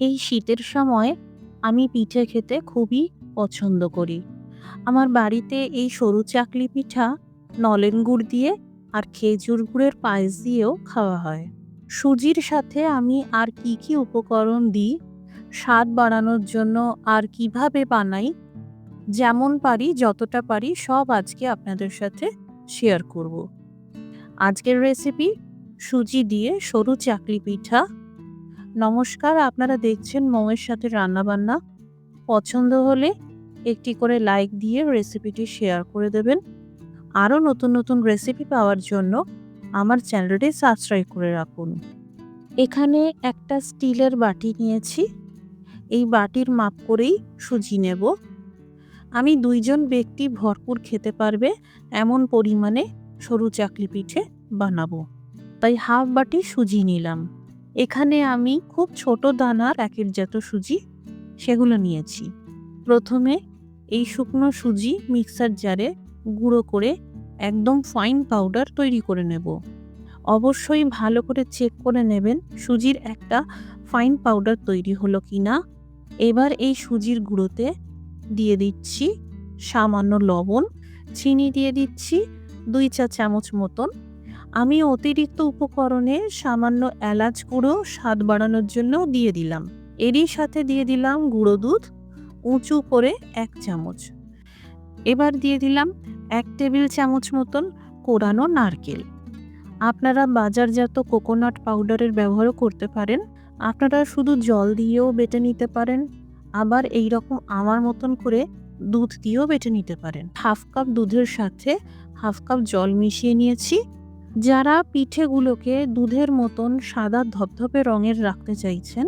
এই শীতের সময় আমি পিঠে খেতে খুবই পছন্দ করি। আমার বাড়িতে এই সরু চাকলি পিঠা নলেন গুড় দিয়ে আর খেজুর গুড়ের পায়েস দিয়েও খাওয়া হয়। সুজির সাথে আমি আর কি কি উপকরণ দিই, স্বাদ বাড়ানোর জন্য আর কিভাবে বানাই, যেমন পারি যতটা পারি সব আজকে আপনাদের সাথে শেয়ার করব। আজকের রেসিপি সুজি দিয়ে সরু চাকলি পিঠা। নমস্কার, আপনারা দেখছেন মৌয়ের সাথে রান্নাবান্না। পছন্দ হলে একটি করে লাইক দিয়ে রেসিপিটি শেয়ার করে দেবেন। আরও নতুন নতুন রেসিপি পাওয়ার জন্য আমার চ্যানেলটি সাবস্ক্রাইব করে রাখুন। এখানে একটা স্টিলের বাটি নিয়েছি। এই বাটির মাপ করেই সুজি নেব। আমি 2 জন ব্যক্তি ভরপুর খেতে পারবে এমন পরিমাণে সরু চাকলি পিঠে বানাবো, তাই হাফ বাটি সুজি নিলাম। এখানে আমি খুব ছোট দানার প্যাকেটজাত সুজি সেগুলো নিয়েছি। প্রথমে এই শুকনো সুজি মিক্সার জারে গুঁড়ো করে একদম ফাইন পাউডার তৈরি করে নেব। অবশ্যই ভালো করে চেক করে নেবেন সুজির একটা ফাইন পাউডার তৈরি হলো কিনা। এবার এই সুজির গুঁড়োতে দিয়ে দিচ্ছি সামান্য লবণ, চিনি দিয়ে দিচ্ছি 2 চা চামচ মতন। আমি অতিরিক্ত উপকরণে সামান্য এলাচ গুঁড়ো স্বাদ বাড়ানোর জন্য দিয়ে দিলাম। এরই সাথে দিয়ে দিলাম গুঁড়ো দুধ উঁচু করে 1 চামচ। এবার দিয়ে দিলাম 1 টেবিল চামচ মতন কোরানো নারকেল। আপনারা বাজারজাত কোকোনাট পাউডারের ব্যবহারও করতে পারেন। আপনারা শুধু জল দিয়েও বেটে নিতে পারেন, আবার এই রকম আমার মতন করে দুধ দিয়েও বেটে নিতে পারেন। হাফ কাপ দুধের সাথে হাফ কাপ জল মিশিয়ে নিয়েছি। যারা পিঠেগুলোকে দুধের মতন সাদা ধপধপে রঙের রাখতে চাইছেন,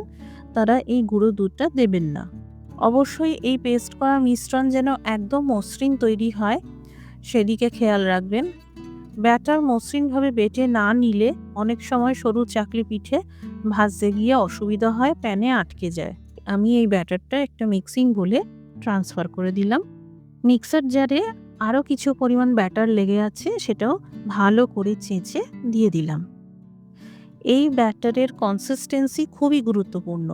তারা এই গুঁড়ো দুধটা দেবেন না। অবশ্যই এই পেস্ট করা মিশ্রণ যেন একদম মসৃণ তৈরি হয়, সেদিকে খেয়াল রাখবেন। ব্যাটার মসৃণভাবে বেটে না নিলে অনেক সময় সরু চাকলি পিঠে ভাজতে গিয়ে অসুবিধা হয়, প্যানে আটকে যায়। আমি এই ব্যাটারটা একটা মিক্সিং বোলে ট্রান্সফার করে দিলাম। মিক্সার জারে আরও কিছু পরিমাণ ব্যাটার লেগে আছে, সেটাও ভালো করে চেঁচে দিয়ে দিলাম। এই ব্যাটারের কনসিস্টেন্সি খুবই গুরুত্বপূর্ণ।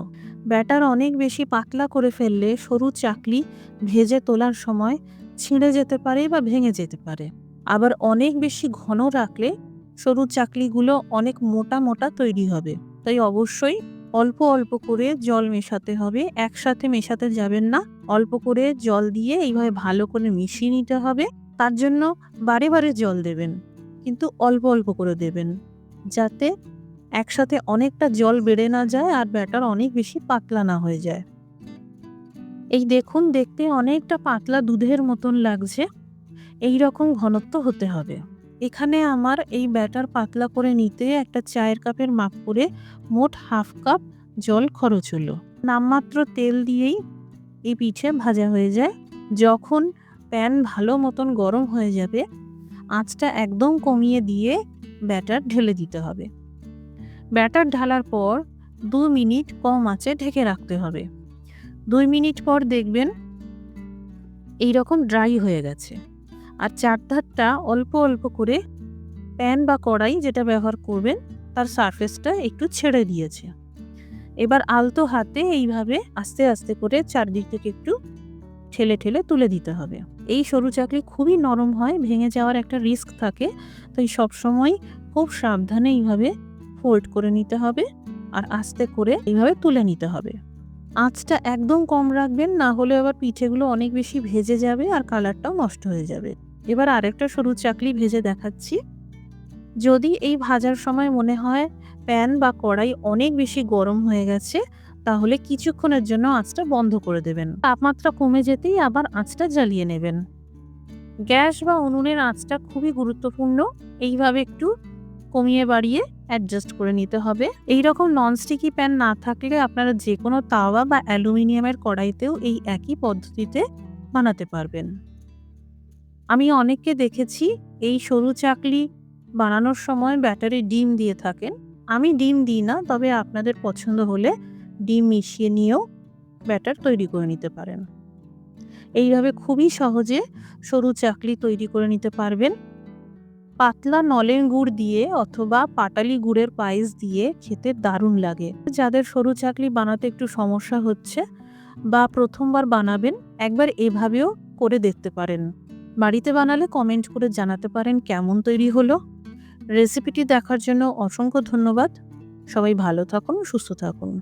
ব্যাটার অনেক বেশি পাতলা করে ফেললে সরু চাকলি ভেজে তোলার সময় ছিঁড়ে যেতে পারে বা ভেঙে যেতে পারে। আবার অনেক বেশি ঘন রাখলে সরু চাকলিগুলো অনেক মোটা মোটা তৈরি হবে। তাই অবশ্যই অল্প অল্প করে জল মেশাতে হবে, একসাথে মেশাতে যাবেন না। অল্প করে জল দিয়ে এইভাবে ভালো করে মিশিয়ে নিতে হবে। তার জন্য বারে বারে জল দেবেন, কিন্তু অল্প অল্প করে দেবেন, যাতে একসাথে অনেকটা জল বেড়ে না যায় আর ব্যাটার অনেক বেশি পাতলা না হয়ে যায়। এই দেখুন, দেখতে অনেকটা পাতলা দুধের মতন লাগছে। এই রকম ঘনত্ব হতে হবে। এখানে আমার এই ব্যাটার পাতলা করে নিতে একটা চায়ের কাপের মাপ করে মোট হাফ কাপ জল খরচ হলো। নামমাত্র তেল দিয়েই এই পিঠে ভাজা হয়ে যায়। যখন প্যান ভালো মতন গরম হয়ে যাবে, আঁচটা একদম কমিয়ে দিয়ে ব্যাটার ঢেলে দিতে হবে। ব্যাটার ঢালার পর 2 মিনিট কম আঁচে ঢেকে রাখতে হবে। 2 মিনিট পর দেখবেন এইরকম ড্রাই হয়ে গেছে, আর চারধারটা অল্প অল্প করে প্যান বা কড়াই যেটা ব্যবহার করবেন তার সারফেসটা একটু ছেড়ে দিয়েছে। এবার আলতো হাতে এইভাবে আস্তে আস্তে করে চারদিক থেকে একটু ঠেলে ঠেলে তুলে দিতে হবে। এই সরু চাকলি খুবই নরম হয়, ভেঙে যাওয়ার একটা রিস্ক থাকে, তাই সবসময় খুব সাবধানে এইভাবে ফোল্ড করে নিতে হবে আর আস্তে করে এইভাবে তুলে নিতে হবে। আঁচটা একদম কম রাখবেন, না হলে আবার পিঠেগুলো অনেক বেশি ভেজে যাবে আর কালারটাও নষ্ট হয়ে যাবে। এবার আরেকটা সরু চাকলি ভেজে দেখাচ্ছি। যদি এই ভাজার সময় মনে হয় প্যান বা কড়াই অনেক বেশি গরম হয়ে গেছে, তাহলে কিছুক্ষণের জন্য আঁচটা বন্ধ করে দেবেন। তাপমাত্রা কমে যেতেই আবার আঁচটা জ্বালিয়ে নেবেন। গ্যাস বা উনুনের আঁচটা খুবই গুরুত্বপূর্ণ। এইভাবে একটু কমিয়ে বাড়িয়ে অ্যাডজাস্ট করে নিতে হবে। এই রকম ননস্টিকি প্যান না থাকলে আপনারা যে কোনো তাওয়া বা অ্যালুমিনিয়ামের কড়াইতেও এই একই পদ্ধতিতে বানাতে পারবেন। আমি অনেককে দেখেছি এই সরু চাকলি বানানোর সময় ব্যাটারে ডিম দিয়ে থাকেন। আমি ডিম দিই না, তবে আপনাদের পছন্দ হলে ডিম মিশিয়ে নিয়েও ব্যাটার তৈরি করে নিতে পারেন। এইভাবে খুবই সহজে সরু চাকলি তৈরি করে নিতে পারবেন। পাতলা নলেন গুড় দিয়ে অথবা পাটালি গুড়ের পায়েস দিয়ে খেতে দারুণ লাগে। যাদের সরু চাকলি বানাতে একটু সমস্যা হচ্ছে বা প্রথমবার বানাবেন, একবার এভাবেও করে দেখতে পারেন। বাড়িতে বানালে কমেন্ট করে জানাতে পারেন কেমন তৈরি হলো। রেসিপিটি দেখার জন্য অসংখ্য ধন্যবাদ। সবাই ভালো থাকুন, সুস্থ থাকুন।